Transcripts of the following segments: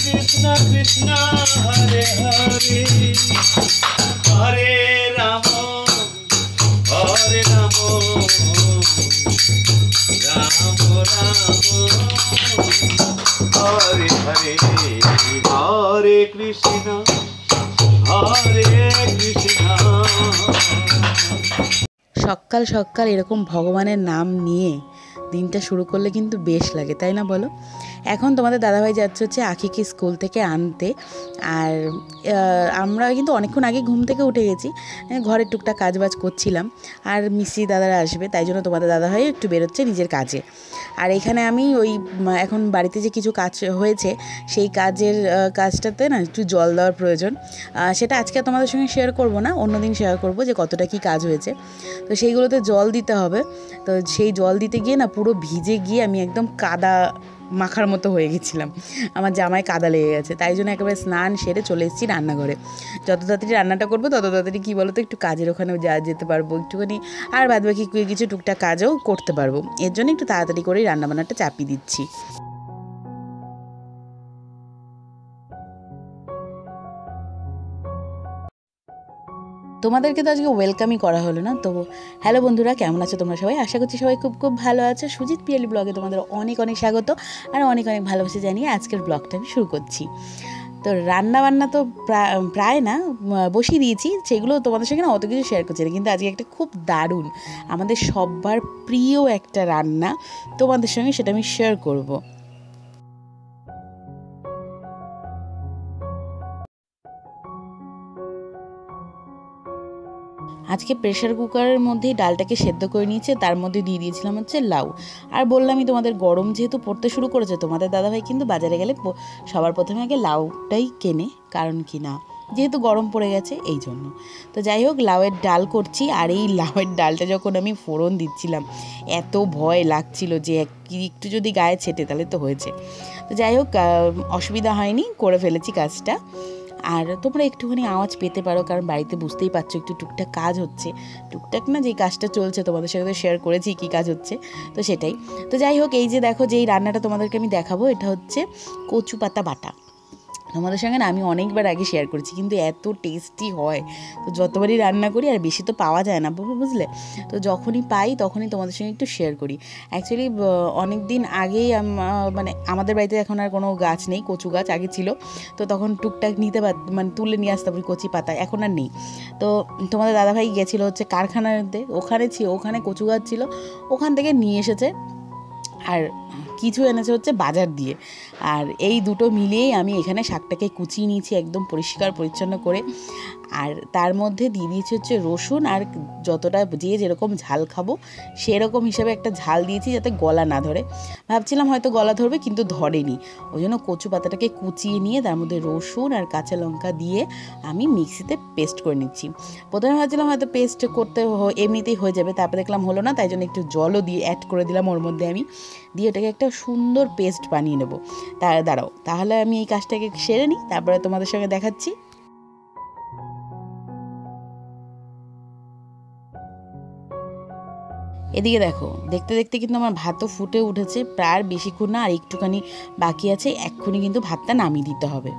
কৃষ্ণ কৃষ্ণ হরে হরে হরে রাম হরে রাম রাম রাম হরে হরে হরে কৃষ্ণ সকাল সকাল এরকম ভগবানের নাম নিয়ে দিনটা শুরু করলে কিন্তু বেশ লাগে, তাই না বলো? এখন তোমাদের দাদাভাই যাচ্ছে হচ্ছে আখিকে স্কুল থেকে আনতে। আর আমরা কিন্তু অনেকক্ষণ আগে ঘুম থেকে উঠে গেছি, ঘরের টুকটাক কাজবাজ করছিলাম। আর মিস্ত্রি দাদারা আসবে, তাই জন্য তোমাদের দাদাভাই একটু বেরোচ্ছে নিজের কাজে। আর এখানে আমি ওই এখন বাড়িতে যে কিছু কাজ হয়েছে সেই কাজটাতে না একটু জল দেওয়ার প্রয়োজন। সেটা আজকে তোমাদের সঙ্গে শেয়ার করব না, অন্যদিন শেয়ার করব যে কতটা কি কাজ হয়েছে। তো সেইগুলোতে জল দিতে হবে। তো সেই জল দিতে গিয়ে না পুরো ভিজে গিয়ে আমি একদম কাদা মাখার মতো হয়ে গেছিলাম, আমার জামায় কাদা লেগে গেছে। তাই জন্য একেবারে স্নান সেরে চলে এসেছি রান্নাঘরে। যত তাড়াতাড়ি রান্নাটা করবো তত তাড়াতাড়ি কী বলো তো একটু কাজের ওখানেও যেতে পারবো একটুখানি, আর বাদবাকি কিছু টুকটাক কাজও করতে পারবো। এর জন্য একটু তাড়াতাড়ি করেই রান্নাবান্নাটা চাপিয়ে দিচ্ছি। তোমাদেরকে তো আজকে ওয়েলকামই করা হলো না। তো হ্যালো বন্ধুরা, কেমন আছো তোমরা সবাই? আশা করছি সবাই খুব খুব ভালো আছো। সুজিত পিয়ালি ব্লগে তোমাদের অনেক অনেক স্বাগত আর অনেক অনেক ভালোবাসা জানিয়ে আজকের ব্লগটা আমি শুরু করছি। তো রান্নাবান্না তো প্রায় না বসিয়ে দিয়েছি, সেগুলো তোমাদের সঙ্গে না অত কিছু শেয়ার করছি না, কিন্তু আজকে একটা খুব দারুণ আমাদের সবার প্রিয় একটা রান্না তোমাদের সঙ্গে সেটা আমি শেয়ার করব। আজকে প্রেশার কুকারের মধ্যেই ডালটাকে সেদ্ধ করে নিয়েছে, তার মধ্যে দিয়ে দিয়েছিলাম হচ্ছে লাউ। আর বললামই তোমাদের গরম যেহেতু পড়তে শুরু করেছে, তোমাদের দাদাভাই কিন্তু বাজারে গেলে সবার প্রথমে আগে লাউটাই কেনে, কারণ কি না যেহেতু গরম পড়ে গেছে এই জন্য। তো যাই হোক, লাউয়ের ডাল করছি। আর এই লাউয়ের ডালটা যখন আমি ফোড়ন দিচ্ছিলাম এত ভয় লাগছিল যে একটু যদি গায়ে ছেটে তাহলে তো হয়েছে। তো যাই হোক, অসুবিধা হয়নি, করে ফেলেছি কাজটা। আর তোমরা একটুখানি আওয়াজ পেতে পারো, কারণ বাড়িতে বুঝতেই পারছো একটু টুকটাক কাজ হচ্ছে। টুকটাক না, যেই কাজটা চলছে তোমাদের সাথে শেয়ার করেছি কী কাজ হচ্ছে, তো সেটাই। তো যাই হোক, এই যে দেখো যেই রান্নাটা তোমাদেরকে আমি দেখাবো এটা হচ্ছে কচু পাতা বাটা। তোমাদের সঙ্গে না আমি অনেকবার আগে শেয়ার করেছি, কিন্তু এত টেস্টি হয়। তো যতবারই রান্না করি, আর বেশি তো পাওয়া যায় না বুঝলে, তো যখনই পাই তখনই তোমাদের সঙ্গে একটু শেয়ার করি। অ্যাকচুয়ালি অনেক দিন আগেই মানে আমাদের বাড়িতে এখন আর কোনো গাছ নেই, কচু গাছ আগে ছিল, তো তখন টুকটাক মানে তুলে নিয়ে আসতাম ওই কচি পাতা, এখন আর নেই। তো তোমাদের দাদাভাই গেছিলো হচ্ছে কারখানাতে, ওখানে কচু গাছ ছিল, ওখান থেকে নিয়ে এসেছে। আর কিছু এনেছে হচ্ছে বাজার দিয়ে। আর এই দুটো মিলিয়েই আমি এখানে শাকটাকে কুচিয়ে নিয়েছি একদম পরিষ্কার পরিচ্ছন্ন করে। আর তার মধ্যে দিয়ে দিয়েছি হচ্ছে রসুন, আর যতটা যেরকম ঝাল খাবো সেরকম হিসাবে একটা ঝাল দিয়েছি যাতে গলা না ধরে। ভাবছিলাম হয়তো গলা ধরবে, কিন্তু ধরেনি। ওই জন্য কচু পাতাটাকে কুচিয়ে নিয়ে তার মধ্যে রসুন আর কাঁচা লঙ্কা দিয়ে আমি মিক্সিতে পেস্ট করে নিচ্ছি। প্রথমে ভাবছিলাম হয়তো পেস্ট করতে এমনিতেই হয়ে যাবে, তারপর দেখলাম হলো না, তাই জন্য একটু জলও দিয়ে অ্যাড করে দিলাম ওর মধ্যে আমি, দিয়ে ওটাকে একটা সুন্দর পেস্ট বানিয়ে নেবো। দাঁড়াও, তাহলে আমি এই কাজটাকে সেরে নিই, তারপরে তোমাদের সঙ্গে দেখাচ্ছি। এদিকে দেখো, দেখতে দেখতে কিন্তু আমার ভাতও ফুটে উঠেছে, প্রায় বেশিক্ষণ না, আর একটুখানি বাকি আছে, এক্ষুনি কিন্তু ভাতটা নামিয়ে দিতে হবে।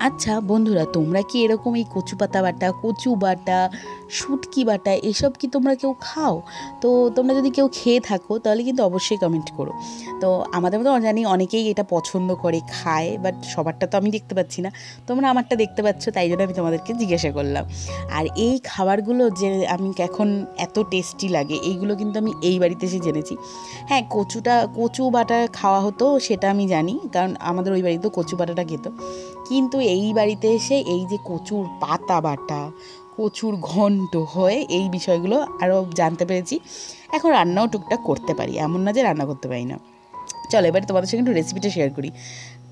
আচ্ছা বন্ধুরা, তোমরা কি এরকম এই কচু পাতা বাটা, কচু বাটা, শুটকি বাটা এসব কি তোমরা কেউ খাও? তো তোমরা যদি কেউ খেয়ে থাকো তাহলে কিন্তু অবশ্যই কমেন্ট করো। তো আমাদের মতো জানি অনেকেই এটা পছন্দ করে, খায়, বাট সবারটা তো আমি দেখতে পাচ্ছি না, তোমরা আমারটা দেখতে পাচ্ছ, তাই জন্য আমি তোমাদেরকে জিজ্ঞাসা করলাম। আর এই খাবারগুলো যে আমি এখন এত টেস্টি লাগে, এইগুলো কিন্তু আমি এই বাড়িতে এসে জেনেছি। হ্যাঁ, কচু বাটা খাওয়া হতো সেটা আমি জানি, কারণ আমাদের ওই বাড়িতেও কচু বাটাটা খেত, কিন্তু এই বাড়িতে এসে এই যে কচুর পাতা বাটা, কচুর ঘন্ট হয়, এই বিষয়গুলো আরও জানতে পেরেছি। এখন রান্নাও টুকটাক করতে পারি, এমন না যে রান্না করতে পারি না। চলো এবার তোমাদের সঙ্গে একটু রেসিপিটা শেয়ার করি।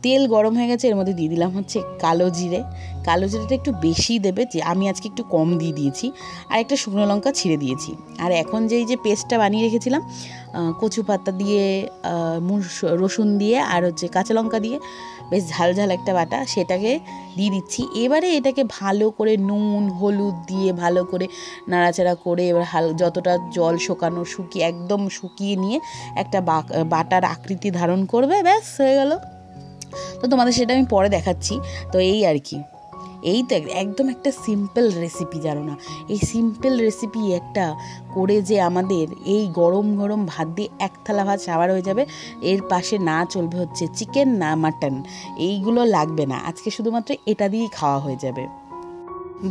তেল গরম হয়ে গেছে, এর মধ্যে দিয়ে দিলাম হচ্ছে কালো জিরে। কালো জিরেটা একটু বেশি দেবে, যে আমি আজকে একটু কম দিয়ে দিয়েছি। আর একটা শুকনো লঙ্কা ছিঁড়ে দিয়েছি। আর এখন যে পেস্টটা বানিয়ে রেখেছিলাম কচু পাতা দিয়ে, রসুন দিয়ে আর হচ্ছে কাঁচা লঙ্কা দিয়ে বেশ ঝাল ঝাল একটা বাটা, সেটাকে দিয়ে দিচ্ছি। এবারে এটাকে ভালো করে নুন হলুদ দিয়ে ভালো করে নাড়াচাড়া করে এবার যতটা জল শুকানো একদম শুকিয়ে নিয়ে একটা বাটার আকৃতি ধারণ করবে, ব্যাস হয়ে গেল। তো তোমাদের সেটা আমি পরে দেখাচ্ছি। তো এই আর কি, এই তো একদম একটা সিম্পল রেসিপি, জানো না, এই সিম্পল রেসিপি একটা করে যে আমাদের এই গরম গরম ভাত দিয়ে এক থালা ভাত সাবার হয়ে যাবে। এর পাশে না চলবে হচ্ছে চিকেন না মাটন, এইগুলো লাগবে না, আজকে শুধুমাত্র এটা দিয়েই খাওয়া হয়ে যাবে।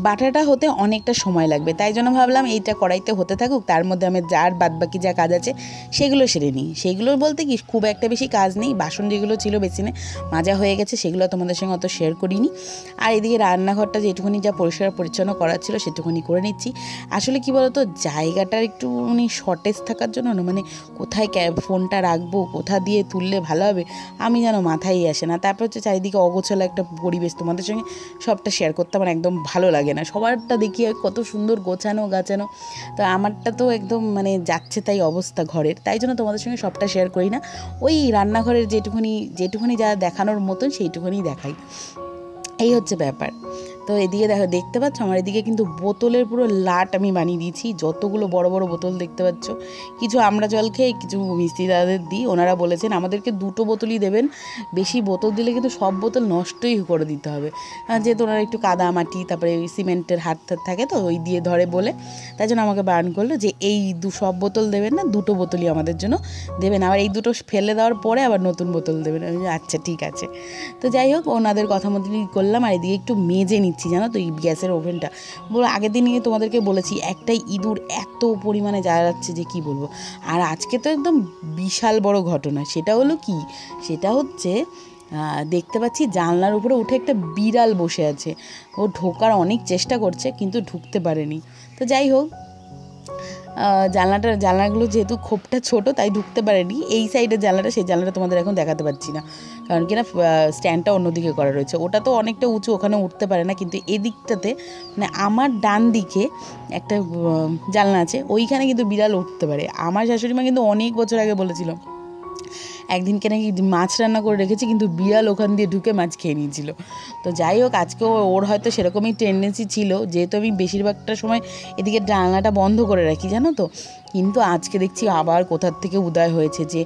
বাটাটা হতে অনেকটা সময় লাগবে, তাই জন্য ভাবলাম এইটা কড়াইতে হতে থাকুক, তার মধ্যে আমি বাদবাকি যা কাজ আছে সেগুলো সেরে নিই। সেগুলোর বলতে কি খুব একটা বেশি কাজ নেই, বাসন যেগুলো ছিল বেসিনে মাজা হয়ে গেছে, সেগুলো তোমাদের সঙ্গে অত শেয়ার করিনি। আর এদিকে রান্নাঘরটা যেটুকুনি যা পরিষ্কার পরিচ্ছন্ন করার ছিল সেটুকুনি করে নিচ্ছি। আসলে কি বলতো, জায়গাটার একটু শর্টেজ থাকার জন্য না, মানে কোথায় ফোনটা রাখবো, কোথা দিয়ে তুললে ভালো হবে আমি যেন মাথায় আসে না। তারপর হচ্ছে চারিদিকে অগোছালো একটা পরিবেশ, তোমাদের সঙ্গে সবটা শেয়ার করতে আমার একদম ভালো লাগে না। সবারটা দেখি কত সুন্দর গোছানো গাছানো, তো আমারটা তো একদম মানে যাচ্ছে তাই অবস্থা ঘরের, তাই জন্য তোমাদের সঙ্গে সবটা শেয়ার করি না। ওই রান্নাঘরের যেটুকুনি যা দেখানোর মতন সেইটুকুনি দেখাই, এই হচ্ছে ব্যাপার। তো এদিকে দেখতে পাচ্ছ আমার এদিকে কিন্তু বোতলের পুরো লাট আমি বানিয়ে দিয়েছি। যতগুলো বড় বড় বোতল দেখতে পাচ্ছ, কিছু আমরা জল খেয়ে কিছু মিস্ত্রি দাদাদের দিই। ওনারা বলেছেন আমাদেরকে 2টো বোতলই দেবেন, বেশি বোতল দিলে কিন্তু সব বোতল নষ্টই করে দিতে হবে, যেহেতু ওনারা একটু কাদা মাটি তারপরে সিমেন্টের হাত থাকে, তো ওই দিয়ে ধরে বলে, তাই জন্য আমাকে বারণ করলো যে এই সব বোতল দেবেন না, 2টো বোতলই আমাদের জন্য দেবেন, আবার এই 2টো ফেলে দেওয়ার পরে আবার নতুন বোতল দেবেন। আমি আচ্ছা ঠিক আছে। তো যাই হোক, ওনাদের কথা মতনই করলাম। আর এদিকে একটু মেজে নিচ্ছি, জানো তো, এই গ্যাসের ওভেনটা আগের দিন তোমাদেরকে বলেছি একটাই ইঁদুর এত পরিমাণে যাচ্ছে যে কি বলবো। আর আজকে তো একদম বিশাল বড় ঘটনা, সেটা হলো কি, সেটা হচ্ছে দেখতে পাচ্ছি জানলার উপরে উঠে একটা বিড়াল বসে আছে। ও ঢোকার অনেক চেষ্টা করছে কিন্তু ঢুকতে পারেনি। তো যাই হোক, জানলাগুলো যেহেতু খোপটা ছোট তাই ঢুকতে পারেনি। এই সাইডের জানলাটা, সেই জানলাটা তোমাদের এখন দেখাতে পারছি না, কারণ কি না স্ট্যান্ডটা অন্যদিকে করা রয়েছে। ওটা তো অনেকটা উঁচু, ওখানে উঠতে পারে না, কিন্তু এদিকটাতে মানে আমার ডান দিকে একটা জানলা আছে, ওইখানে কিন্তু বিড়াল উঠতে পারে। আমার শাশুড়ি মা কিন্তু অনেক বছর আগে বলেছিল একদিনকে নাকি মাছ রান্না করে রেখেছি, কিন্তু বিড়াল ওখান দিয়ে ঢুকে মাছ খেয়ে নিয়েছিল। তো যাই হোক, আজকেও ওর হয়তো সেরকমই টেন্ডেন্সি ছিল, যেহেতু আমি বেশিরভাগটা সময় এদিকে জানলাটা বন্ধ করে রাখি, জানো তো। কিন্তু আজকে দেখছি আবার কোথার থেকে উদয় হয়েছে যে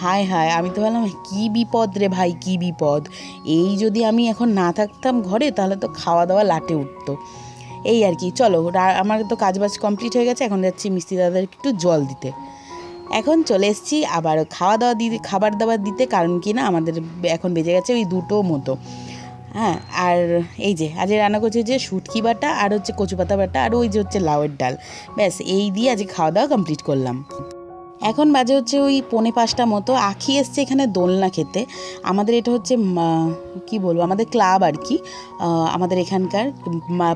হায় হায়, আমি তো ভাবলাম কী বিপদ রে ভাই, কী বিপদ, এই যদি আমি এখন না থাকতাম ঘরে তাহলে তো খাওয়া দাওয়া লাটে উঠতো। এই আর কি, চলো আমার তো কাজবাজ কমপ্লিট হয়ে গেছে, এখন যাচ্ছি মিস্ত্রি দাদাদেরকে একটু জল দিতে। এখন চলে এসেছি আবার খাবার দাবার দিতে, কারণ কি না আমাদের এখন বেজে গেছে ওই 2টো মতো। হ্যাঁ, আর এই যে আজকে রান্না করছি যে শুটকি বাটা আর হচ্ছে কচু পাতা বাটা আর ওই যে হচ্ছে লাউয়ের ডাল, ব্যাস এই দিয়ে আজকে খাওয়া দাওয়া কমপ্লিট করলাম। এখন বাজে হচ্ছে ওই 4:45 মতো। আখি এসছে এখানে দোলনা খেতে। আমাদের এটা হচ্ছে কি বলবো, আমাদের ক্লাব আর কি, আমাদের এখানকার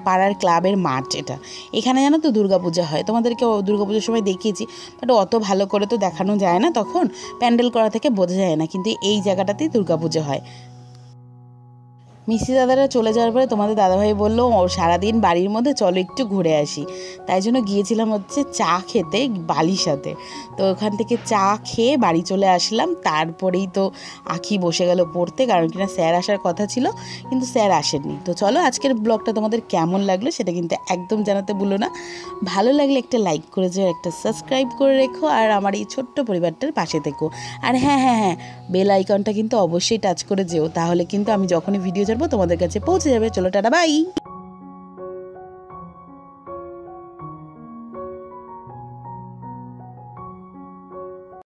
পাড়ার ক্লাবের মাঠ এটা। এখানে জানো তো দুর্গাপূজা হয়, তোমাদেরকে দুর্গাপূজার সময় দেখিয়েছি, বাট অত ভালো করে তো দেখানো যায় না, তখন প্যান্ডেল করা থেকে বোঝা যায় না, কিন্তু এই জায়গাটাতেই দুর্গাপূজা হয়। মিস্ত্রি দাদারা চলে যাওয়ার পরে তোমাদের দাদাভাই বললো ও সারাদিন বাড়ির মধ্যে চলো একটু ঘুরে আসি, তাই জন্য গিয়েছিলাম হচ্ছে চা খেতে বালিশাতে। তো ওখান থেকে চা খেয়ে বাড়ি চলে আসলাম। তারপরেই তো আখি বসে গেল পড়তে, কারণ কিনা স্যার আসার কথা ছিল কিন্তু স্যার আসেননি। তো চলো আজকের ব্লগটা তোমাদের কেমন লাগলো সেটা কিন্তু একদম জানাতে ভুলো না। ভালো লাগলে একটা লাইক করে যাও, একটা সাবস্ক্রাইব করে রেখো, আর আমার এই ছোট্ট পরিবারটার পাশে থেকো। আর হ্যাঁ, বেল আইকনটা কিন্তু অবশ্যই টাচ করে যেও, তাহলে কিন্তু আমি যখনই ভিডিও ছাড়বো তোমাদের কাছে পৌঁছে যাবে। চলো টাটা, বাই।